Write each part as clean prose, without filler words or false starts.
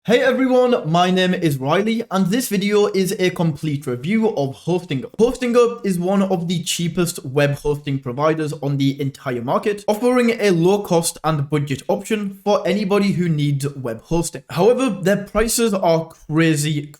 Hey everyone, my name is Riley and this video is a complete review of Hostinger. Hostinger is one of the cheapest web hosting providers on the entire market, offering a low cost and budget option for anybody who needs web hosting. However, their prices are crazy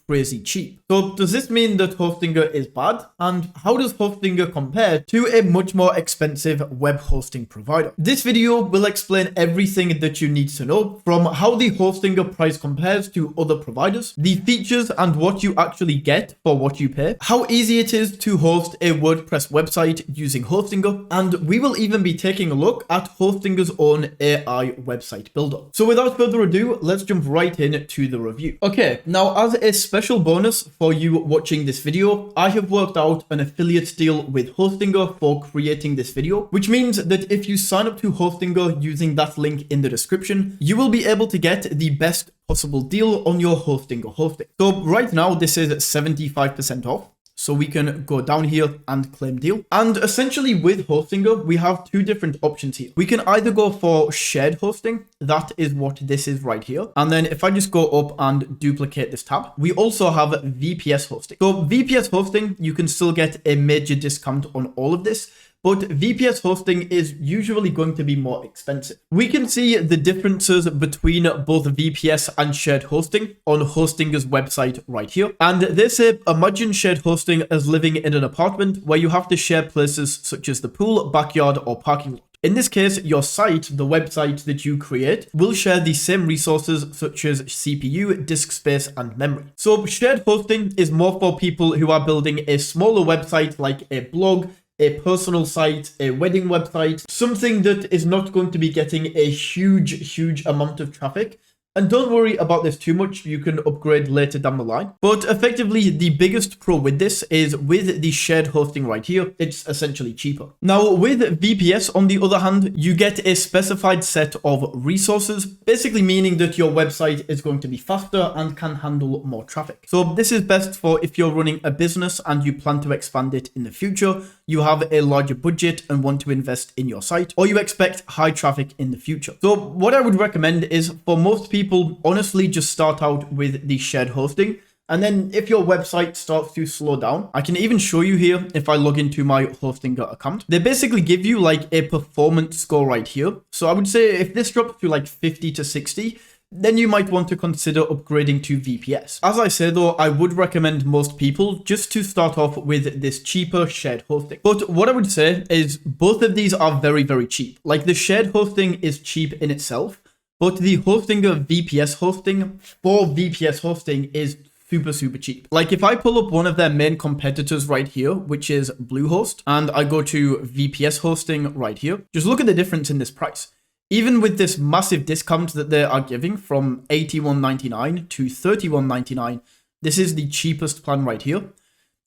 cheap. So does this mean that Hostinger is bad? And how does Hostinger compare to a much more expensive web hosting provider? This video will explain everything that you need to know, from how the Hostinger price compares to other providers, the features and what you actually get for what you pay, how easy it is to host a WordPress website using Hostinger, and we will even be taking a look at Hostinger's own AI website builder. So without further ado, let's jump right into the review. Okay, now as a special bonus for you watching this video, I have worked out an affiliate deal with Hostinger for creating this video, which means that if you sign up to Hostinger using that link in the description, you will be able to get the best possible deal on your Hostinger hosting. So right now this is 75% off. So we can go down here and claim deal. And essentially with Hostinger, we have two different options here. We can either go for shared hosting. That is what this is right here. And then if I just go up and duplicate this tab, we also have VPS hosting. So VPS hosting, you can still get a major discount on all of this, but VPS hosting is usually going to be more expensive. We can see the differences between both VPS and shared hosting on Hostinger's website right here. And they say, imagine shared hosting as living in an apartment where you have to share places such as the pool, backyard, or parking lot. In this case, your site, the website that you create, will share the same resources such as CPU, disk space, and memory. So shared hosting is more for people who are building a smaller website like a blog, a personal site, a wedding website, something that is not going to be getting a huge amount of traffic. And don't worry about this too much, you can upgrade later down the line. But effectively, the biggest pro with this is with the shared hosting right here, it's essentially cheaper. Now with VPS, on the other hand, you get a specified set of resources, basically meaning that your website is going to be faster and can handle more traffic. So this is best for if you're running a business and you plan to expand it in the future, you have a larger budget and want to invest in your site, or you expect high traffic in the future. So what I would recommend is for most people, honestly just start out with the shared hosting. And then if your website starts to slow down, I can even show you here if I log into my Hostinger account. They basically give you like a performance score right here. So I would say if this drops to like 50 to 60, then you might want to consider upgrading to VPS. As I said though, I would recommend most people just to start off with this cheaper shared hosting. But what I would say is both of these are very cheap. Like the shared hosting is cheap in itself, but the Hostinger VPS hosting for VPS hosting is super cheap. Like if I pull up one of their main competitors right here, which is Bluehost, and I go to VPS hosting right here, just look at the difference in this price. Even with this massive discount that they are giving from $81.99 to $31.99, this is the cheapest plan right here.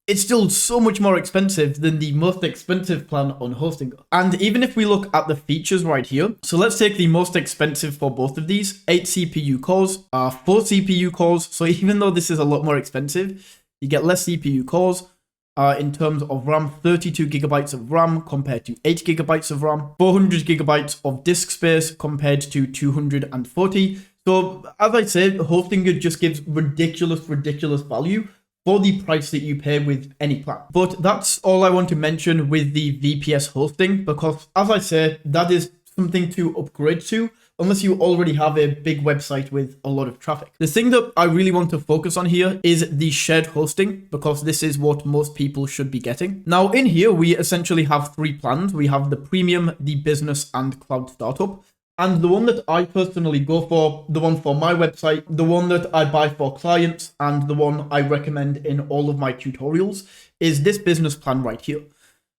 It's still so much more expensive than the most expensive plan on Hostinger. And even if we look at the features right here, so let's take the most expensive for both of these, 8 CPU cores, 4 CPU cores. So even though this is a lot more expensive, you get less CPU cores. In terms of RAM, 32 gigabytes of RAM compared to 8 gigabytes of RAM, 400 gigabytes of disk space compared to 240. So as I said, Hostinger just gives ridiculous value for the price that you pay with any plan. But that's all I want to mention with the VPS hosting, because as I said, that is something to upgrade to unless you already have a big website with a lot of traffic. The thing that I really want to focus on here is the shared hosting, because this is what most people should be getting. Now in here, we essentially have three plans. We have the premium, the business, and cloud startup. And the one that I personally go for, the one for my website, the one that I buy for clients, and the one I recommend in all of my tutorials is this business plan right here.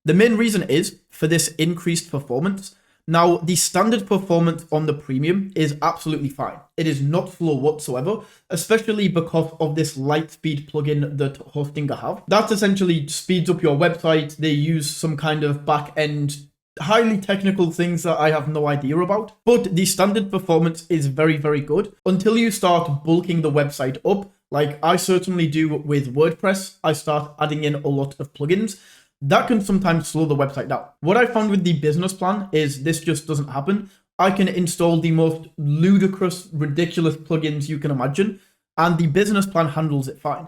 The main reason is for this increased performance. Now, the standard performance on the premium is absolutely fine. It is not slow whatsoever, especially because of this Lightspeed plugin that Hostinger have. That essentially speeds up your website. They use some kind of back-end highly technical things that I have no idea about, but the standard performance is very good until you start bulking the website up, like I certainly do with WordPress. I start adding in a lot of plugins. That can sometimes slow the website down. What I found with the business plan is this just doesn't happen. I can install the most ludicrous, ridiculous plugins you can imagine, and the business plan handles it fine.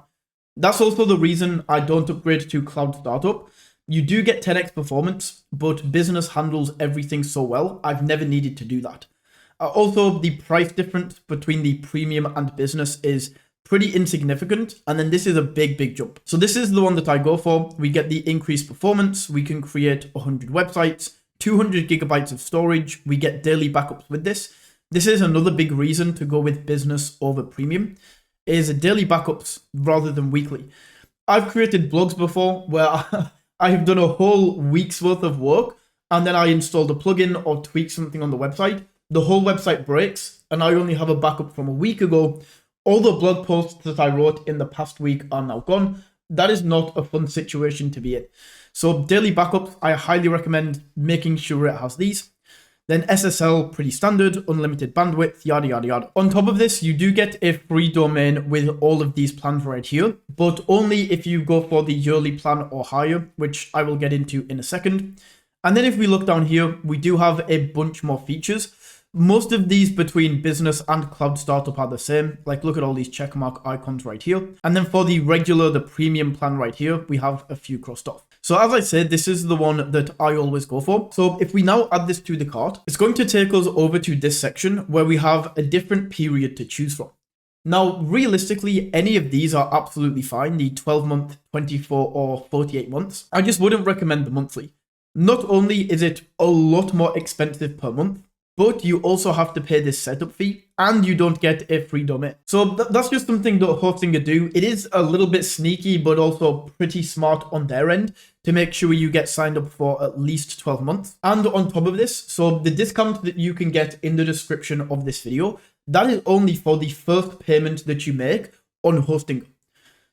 That's also the reason I don't upgrade to Cloud Startup. You do get 10x performance, but business handles everything so well, I've never needed to do that. Also, the price difference between the premium and business is pretty insignificant, and then this is a big jump. So this is the one that I go for. We get the increased performance, we can create 100 websites, 200 gigabytes of storage, we get daily backups with this. This is another big reason to go with business over premium, is daily backups rather than weekly. I've created blogs before where I have done a whole week's worth of work, and then I installed a plugin or tweak something on the website. The whole website breaks, and I only have a backup from a week ago. All the blog posts that I wrote in the past week are now gone. That is not a fun situation to be in. So daily backups, I highly recommend making sure it has these. Then SSL, pretty standard, unlimited bandwidth, yada, yada, yada. On top of this, you do get a free domain with all of these plans right here, but only if you go for the yearly plan or higher, which I will get into in a second. And then if we look down here, we do have a bunch more features. Most of these between business and Cloud Startup are the same. Like, look at all these checkmark icons right here. And then for the regular, the premium plan right here, we have a few crossed off. So as I said, this is the one that I always go for. So if we now add this to the cart, it's going to take us over to this section where we have a different period to choose from. Now, realistically, any of these are absolutely fine, the 12-month, 24, or 48 months. I just wouldn't recommend the monthly. Not only is it a lot more expensive per month, but you also have to pay this setup fee, and you don't get a free domain. So that's just something that Hostinger do. It is a little bit sneaky, but also pretty smart on their end to make sure you get signed up for at least 12 months. And on top of this, so the discount that you can get in the description of this video, that is only for the first payment that you make on Hostinger.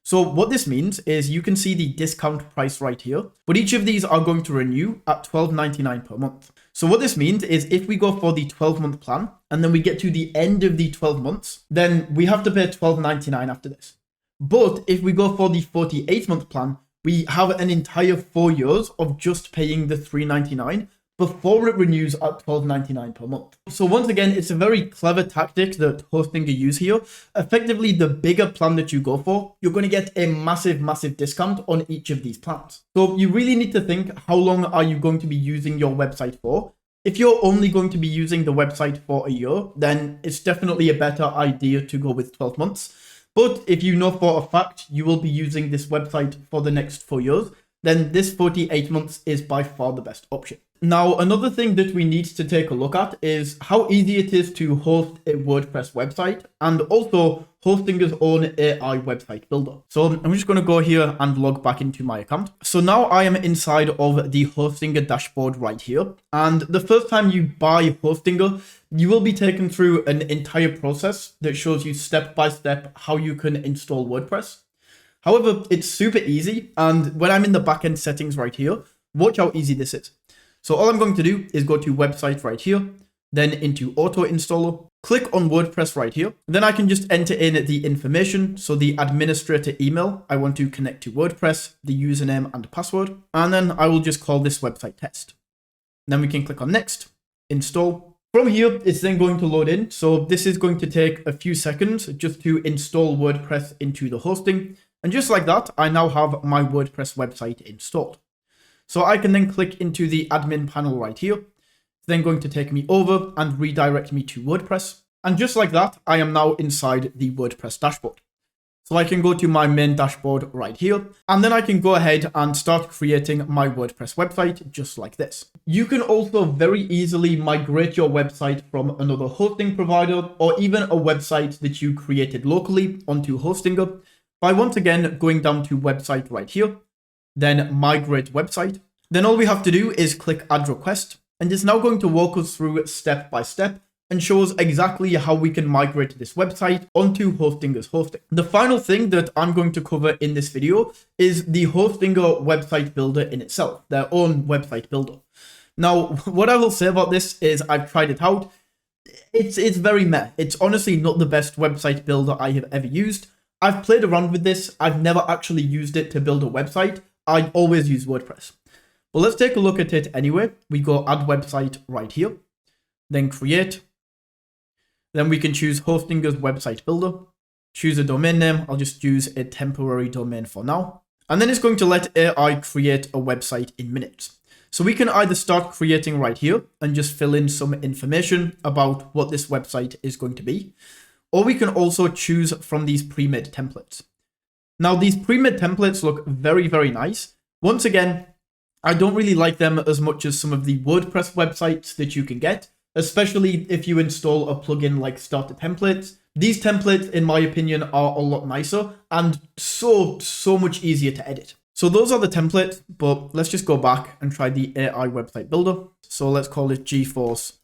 So what this means is you can see the discount price right here, but each of these are going to renew at $12.99 per month. So what this means is if we go for the 12-month plan and then we get to the end of the 12 months, then we have to pay $12.99 after this. But if we go for the 48-month plan, we have an entire 4 years of just paying the $3.99 before it renews at $12.99 per month. So once again, it's a very clever tactic that Hostinger use here. Effectively, the bigger plan that you go for, you're going to get a massive discount on each of these plans. So you really need to think, how long are you going to be using your website for? If you're only going to be using the website for a year, then it's definitely a better idea to go with 12 months. But if you know for a fact you will be using this website for the next 4 years, then this 48 months is by far the best option. Now, another thing that we need to take a look at is how easy it is to host a WordPress website and also Hostinger's own AI website builder. So I'm just going to go here and log back into my account. So now I am inside of the Hostinger dashboard right here. And the first time you buy Hostinger, you will be taken through an entire process that shows you step by step how you can install WordPress. However, it's super easy. And when I'm in the backend settings right here, watch how easy this is. So all I'm going to do is go to website right here, then into auto installer, click on WordPress right here. Then I can just enter in the information. So the administrator email, I want to connect to WordPress, the username and password, and then I will just call this website test. Then we can click on next, install. From here, it's then going to load in. So this is going to take a few seconds just to install WordPress into the hosting. And just like that, I now have my WordPress website installed. So I can then click into the admin panel right here. It's then going to take me over and redirect me to WordPress. And just like that, I am now inside the WordPress dashboard. So I can go to my main dashboard right here, and then I can go ahead and start creating my WordPress website just like this. You can also very easily migrate your website from another hosting provider or even a website that you created locally onto Hostinger by once again going down to website right here, then migrate website. Then all we have to do is click add request, and it's now going to walk us through step by step and show us exactly how we can migrate this website onto Hostinger's hosting. The final thing that I'm going to cover in this video is the Hostinger website builder in itself, their own website builder. Now, what I will say about this is I've tried it out. It's very meh. It's honestly not the best website builder I have ever used. I've played around with this. I've never actually used it to build a website. I always use WordPress. But let's take a look at it anyway. We go add website right here. then create. Then we can choose Hostinger's website builder, choose a domain name. I'll just use a temporary domain for now. And then it's going to let AI create a website in minutes. So we can either start creating right here and just fill in some information about what this website is going to be, or we can also choose from these pre-made templates. Now, these pre-made templates look very, very nice. Once again, I don't really like them as much as some of the WordPress websites that you can get, especially if you install a plugin like Starter Templates. These templates, in my opinion, are a lot nicer and so much easier to edit. So those are the templates, but let's just go back and try the AI website builder. So let's call it GeForce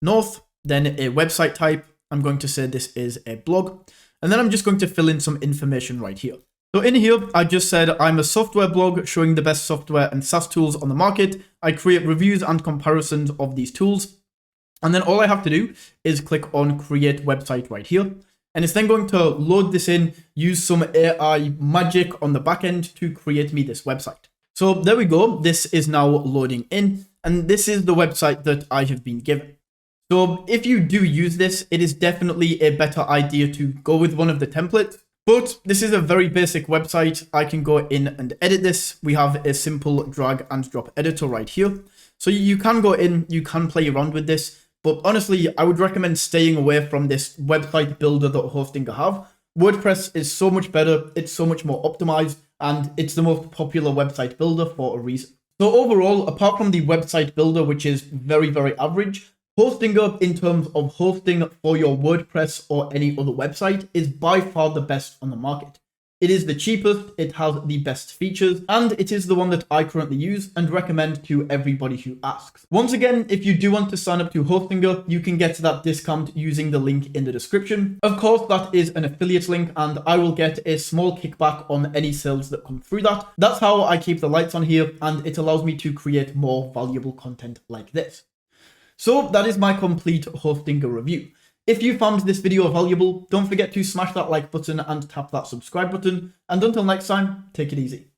North, then a website type. I'm going to say this is a blog, and then I'm just going to fill in some information right here. So in here, I just said I'm a software blog showing the best software and SaaS tools on the market. I create reviews and comparisons of these tools. And then all I have to do is click on create website right here. And it's then going to load this in, use some AI magic on the back end to create me this website. So there we go. This is now loading in, and this is the website that I have been given. So if you do use this, it is definitely a better idea to go with one of the templates. But this is a very basic website. I can go in and edit this. We have a simple drag and drop editor right here. So you can go in, you can play around with this. But honestly, I would recommend staying away from this website builder that Hostinger have. WordPress is so much better, it's so much more optimized, and it's the most popular website builder for a reason. So overall, apart from the website builder, which is very, very average, Hostinger, in terms of hosting for your WordPress or any other website, is by far the best on the market. It is the cheapest, it has the best features, and it is the one that I currently use and recommend to everybody who asks. Once again, if you do want to sign up to Hostinger, you can get that discount using the link in the description. Of course, that is an affiliate link, and I will get a small kickback on any sales that come through that. That's how I keep the lights on here, and it allows me to create more valuable content like this. So that is my complete Hostinger review. If you found this video valuable, don't forget to smash that like button and tap that subscribe button. And until next time, take it easy.